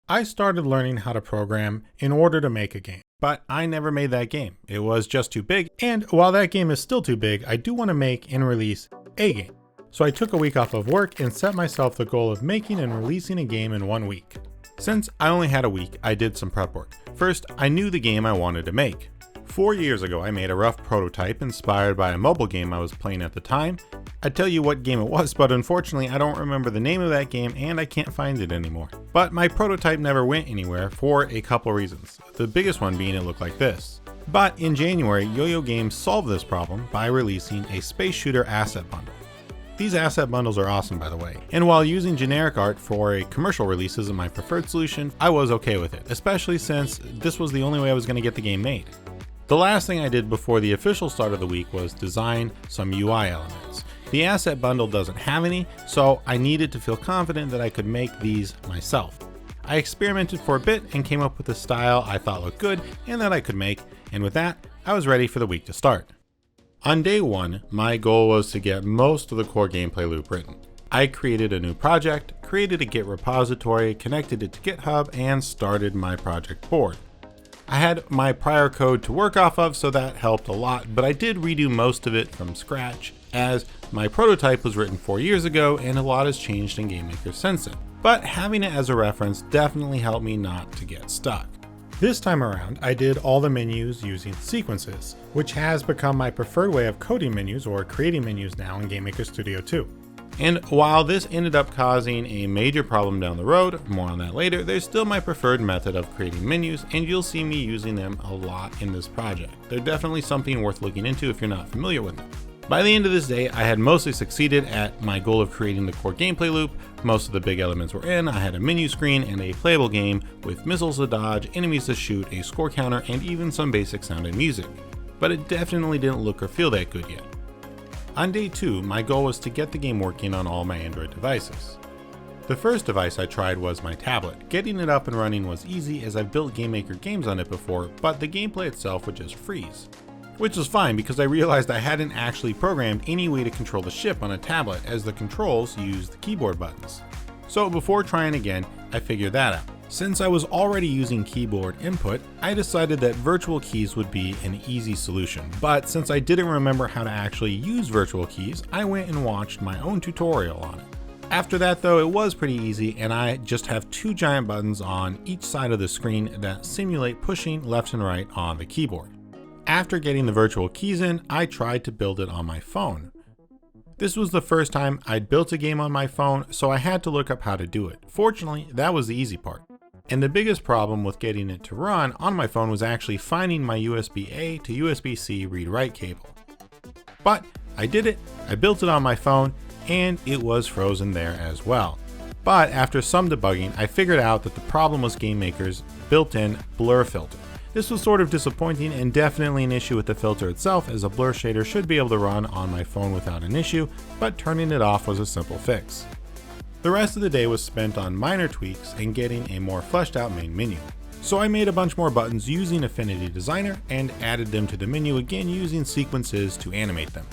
I started learning how to program in order to make a game, but I never made that game. It was just too big, and while that game is still too big, I do want to make and release a game. So I took a week off of work and set myself the goal of making and releasing a game in 1 week. Since I only had a week, I did some prep work. First, I knew the game I wanted to make. 4 years ago, I made a rough prototype inspired by a mobile game I was playing at the time. I'd tell you what game it was, but unfortunately I don't remember the name of that game and I can't find it anymore. But my prototype never went anywhere for a couple reasons, the biggest one being it looked like this. But in January, Yo-Yo Games solved this problem by releasing a space shooter asset bundle. These asset bundles are awesome, by the way, and while using generic art for a commercial release isn't my preferred solution, I was okay with it, especially since this was the only way I was going to get the game made. The last thing I did before the official start of the week was design some UI elements. The asset bundle doesn't have any, so I needed to feel confident that I could make these myself. I experimented for a bit and came up with a style I thought looked good and that I could make, and with that, I was ready for the week to start. On day 1, my goal was to get most of the core gameplay loop written. I created a new project, created a Git repository, connected it to GitHub, and started my project board. I had my prior code to work off of, so that helped a lot, but I did redo most of it from scratch, as my prototype was written 4 years ago and a lot has changed in GameMaker since then. But having it as a reference definitely helped me not to get stuck. This time around, I did all the menus using sequences, which has become my preferred way of coding menus or creating menus now in GameMaker Studio 2. And while this ended up causing a major problem down the road, more on that later, there's still my preferred method of creating menus, and you'll see me using them a lot in this project. They're definitely something worth looking into if you're not familiar with them. By the end of this day, I had mostly succeeded at my goal of creating the core gameplay loop. Most of the big elements were in. I had a menu screen and a playable game with missiles to dodge, enemies to shoot, a score counter, and even some basic sounding music. But it definitely didn't look or feel that good yet. On day 2, my goal was to get the game working on all my Android devices. The first device I tried was my tablet. Getting it up and running was easy as I've built GameMaker games on it before, but the gameplay itself would just freeze. Which was fine because I realized I hadn't actually programmed any way to control the ship on a tablet, as the controls used the keyboard buttons. So before trying again, I figured that out. Since I was already using keyboard input, I decided that virtual keys would be an easy solution. But since I didn't remember how to actually use virtual keys, I went and watched my own tutorial on it. After that though, it was pretty easy, and I just have 2 giant buttons on each side of the screen that simulate pushing left and right on the keyboard. After getting the virtual keys in, I tried to build it on my phone. This was the first time I'd built a game on my phone, so I had to look up how to do it. Fortunately, that was the easy part. And the biggest problem with getting it to run on my phone was actually finding my USB-A to USB-C read-write cable. But I did it, I built it on my phone, and it was frozen there as well. But after some debugging, I figured out that the problem was GameMaker's built-in blur filter. This was sort of disappointing and definitely an issue with the filter itself, as a blur shader should be able to run on my phone without an issue, but turning it off was a simple fix. The rest of the day was spent on minor tweaks and getting a more fleshed out main menu. So I made a bunch more buttons using Affinity Designer and added them to the menu again using sequences to animate them.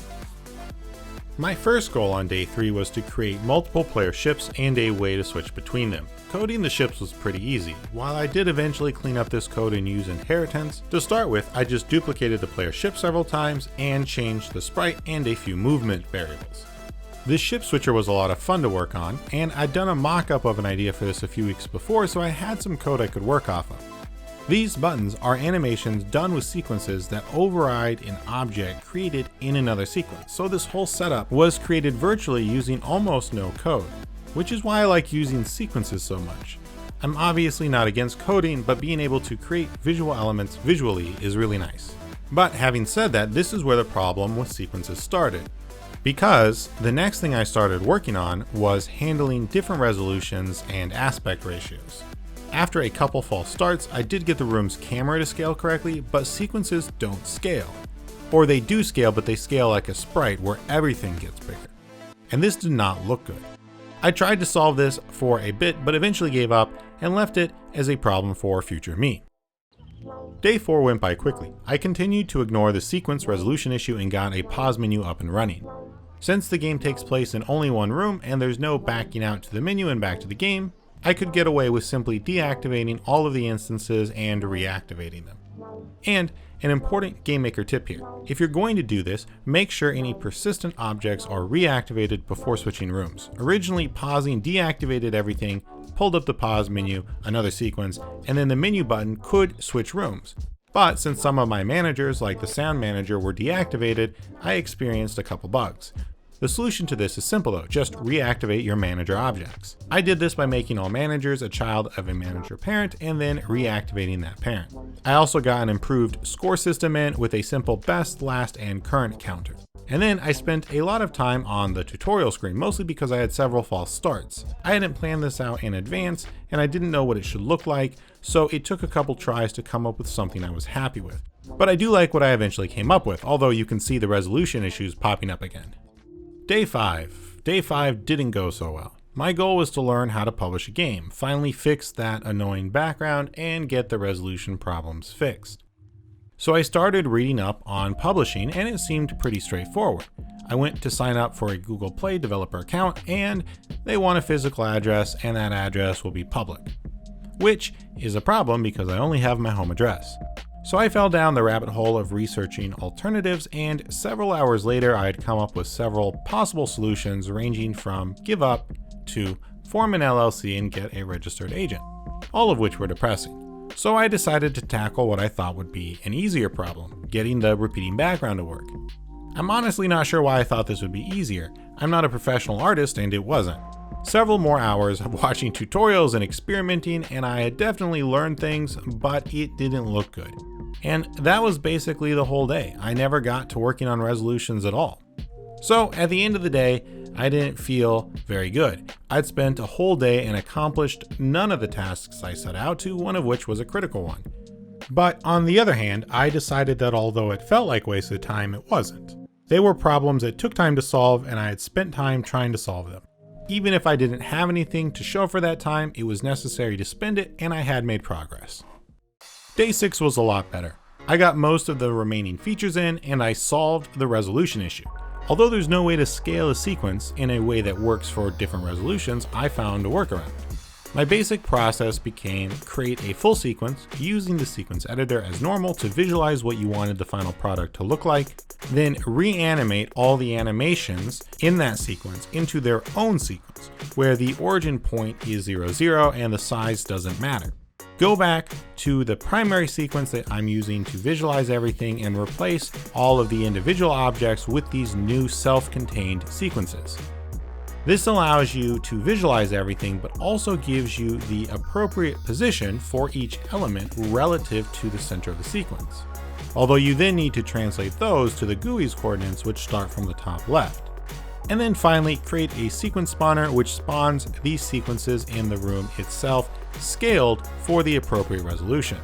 My first goal on day 3 was to create multiple player ships and a way to switch between them. Coding the ships was pretty easy. While I did eventually clean up this code and use inheritance, to start with I just duplicated the player ship several times and changed the sprite and a few movement variables. This ship switcher was a lot of fun to work on, and I'd done a mock-up of an idea for this a few weeks before, so I had some code I could work off of. These buttons are animations done with sequences that override an object created in another sequence, so this whole setup was created virtually using almost no code, which is why I like using sequences so much. I'm obviously not against coding, but being able to create visual elements visually is really nice. But having said that, this is where the problem with sequences started. Because the next thing I started working on was handling different resolutions and aspect ratios. After a couple false starts, I did get the room's camera to scale correctly, but sequences don't scale. Or they do scale, but they scale like a sprite where everything gets bigger. And this did not look good. I tried to solve this for a bit, but eventually gave up and left it as a problem for future me. Day 4 went by quickly. I continued to ignore the sequence resolution issue and got a pause menu up and running. Since the game takes place in only one room and there's no backing out to the menu and back to the game, I could get away with simply deactivating all of the instances and reactivating them. And an important GameMaker tip here: if you're going to do this, make sure any persistent objects are reactivated before switching rooms. Originally, pausing deactivated everything, pulled up the pause menu, another sequence, and then the menu button could switch rooms. But since some of my managers, like the sound manager, were deactivated, I experienced a couple bugs. The solution to this is simple though, just reactivate your manager objects. I did this by making all managers a child of a manager parent and then reactivating that parent. I also got an improved score system in with a simple best, last, and current counter. And then I spent a lot of time on the tutorial screen, mostly because I had several false starts. I hadn't planned this out in advance and I didn't know what it should look like, so it took a couple tries to come up with something I was happy with. But I do like what I eventually came up with, although you can see the resolution issues popping up again. Day 5. Day 5 didn't go so well. My goal was to learn how to publish a game, finally fix that annoying background, and get the resolution problems fixed. So I started reading up on publishing and it seemed pretty straightforward. I went to sign up for a Google Play developer account and they want a physical address and that address will be public, which is a problem because I only have my home address. So I fell down the rabbit hole of researching alternatives, and several hours later I had come up with several possible solutions ranging from give up to form an LLC and get a registered agent, all of which were depressing. So I decided to tackle what I thought would be an easier problem, getting the repeating background to work. I'm honestly not sure why I thought this would be easier. I'm not a professional artist and it wasn't. Several more hours of watching tutorials and experimenting, and I had definitely learned things, but it didn't look good. And that was basically the whole day. I never got to working on resolutions at all. So at the end of the day, I didn't feel very good. I'd spent a whole day and accomplished none of the tasks I set out to, one of which was a critical one. But on the other hand, I decided that although it felt like wasted time, it wasn't. They were problems that took time to solve, and I had spent time trying to solve them. Even if I didn't have anything to show for that time, it was necessary to spend it, and I had made progress. Day 6 was a lot better. I got most of the remaining features in, and I solved the resolution issue. Although there's no way to scale a sequence in a way that works for different resolutions, I found a workaround. My basic process became create a full sequence using the sequence editor as normal to visualize what you wanted the final product to look like, then reanimate all the animations in that sequence into their own sequence, where the origin point is 0, 0 and the size doesn't matter. Go back to the primary sequence that I'm using to visualize everything and replace all of the individual objects with these new self-contained sequences. This allows you to visualize everything, but also gives you the appropriate position for each element relative to the center of the sequence. Although you then need to translate those to the GUI's coordinates, which start from the top left. And then finally, create a sequence spawner which spawns these sequences in the room itself, scaled for the appropriate resolution.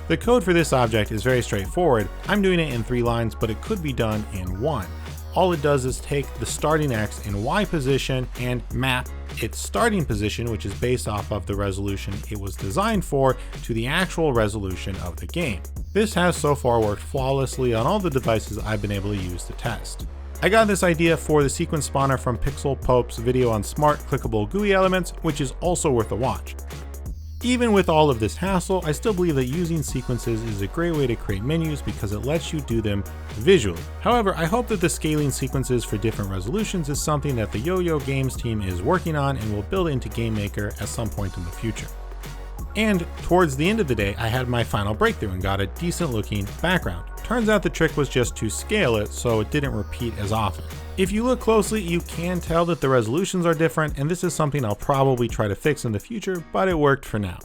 The code for this object is very straightforward. I'm doing it in 3 lines, but it could be done in 1. All it does is take the starting X and Y position and map its starting position, which is based off of the resolution it was designed for, to the actual resolution of the game. This has so far worked flawlessly on all the devices I've been able to use to test. I got this idea for the sequence spawner from Pixel Pope's video on smart clickable GUI elements, which is also worth a watch. Even with all of this hassle, I still believe that using sequences is a great way to create menus because it lets you do them visually. However, I hope that the scaling sequences for different resolutions is something that the Yo-Yo Games team is working on and will build into GameMaker at some point in the future. And towards the end of the day, I had my final breakthrough and got a decent looking background. Turns out the trick was just to scale it so it didn't repeat as often. If you look closely, you can tell that the resolutions are different, and this is something I'll probably try to fix in the future, but it worked for now.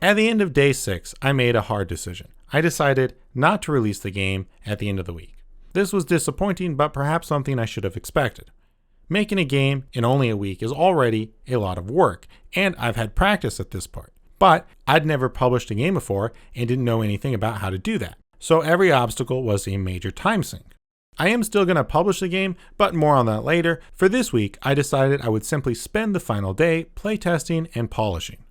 At the end of day 6, I made a hard decision. I decided not to release the game at the end of the week. This was disappointing, but perhaps something I should have expected. Making a game in only a week is already a lot of work, and I've had practice at this part. But I'd never published a game before and didn't know anything about how to do that. So every obstacle was a major time sink. I am still going to publish the game, but more on that later. For this week, I decided I would simply spend the final day playtesting and polishing.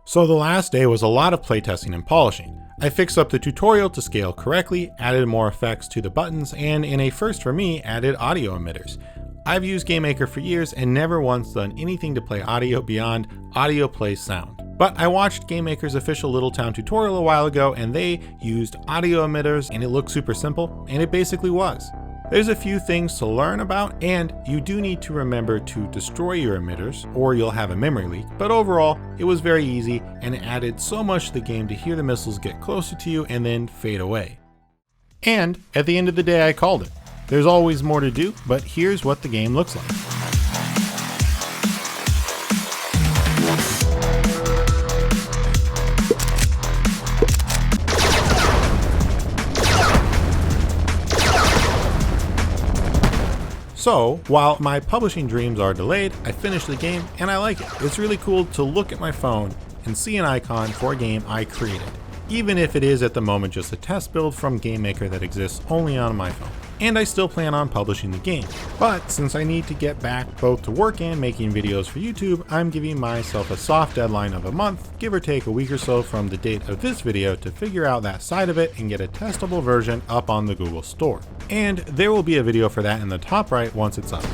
So the last day was a lot of playtesting and polishing. I fixed up the tutorial to scale correctly, added more effects to the buttons, and in a first for me, added audio emitters. I've used GameMaker for years and never once done anything to play audio beyond audio plays sound. But I watched GameMaker's official Little Town tutorial a while ago and they used audio emitters and it looked super simple, and it basically was. There's a few things to learn about, and you do need to remember to destroy your emitters or you'll have a memory leak, but overall it was very easy and it added so much to the game to hear the missiles get closer to you and then fade away. And at the end of the day I called it. There's always more to do, but here's what the game looks like. So, while my publishing dreams are delayed, I finished the game and I like it. It's really cool to look at my phone and see an icon for a game I created, even if it is at the moment just a test build from GameMaker that exists only on my phone. And I still plan on publishing the game. But since I need to get back both to work and making videos for YouTube, I'm giving myself a soft deadline of a month, give or take a week or so from the date of this video, to figure out that side of it and get a testable version up on the Google Store. And there will be a video for that in the top right once it's up.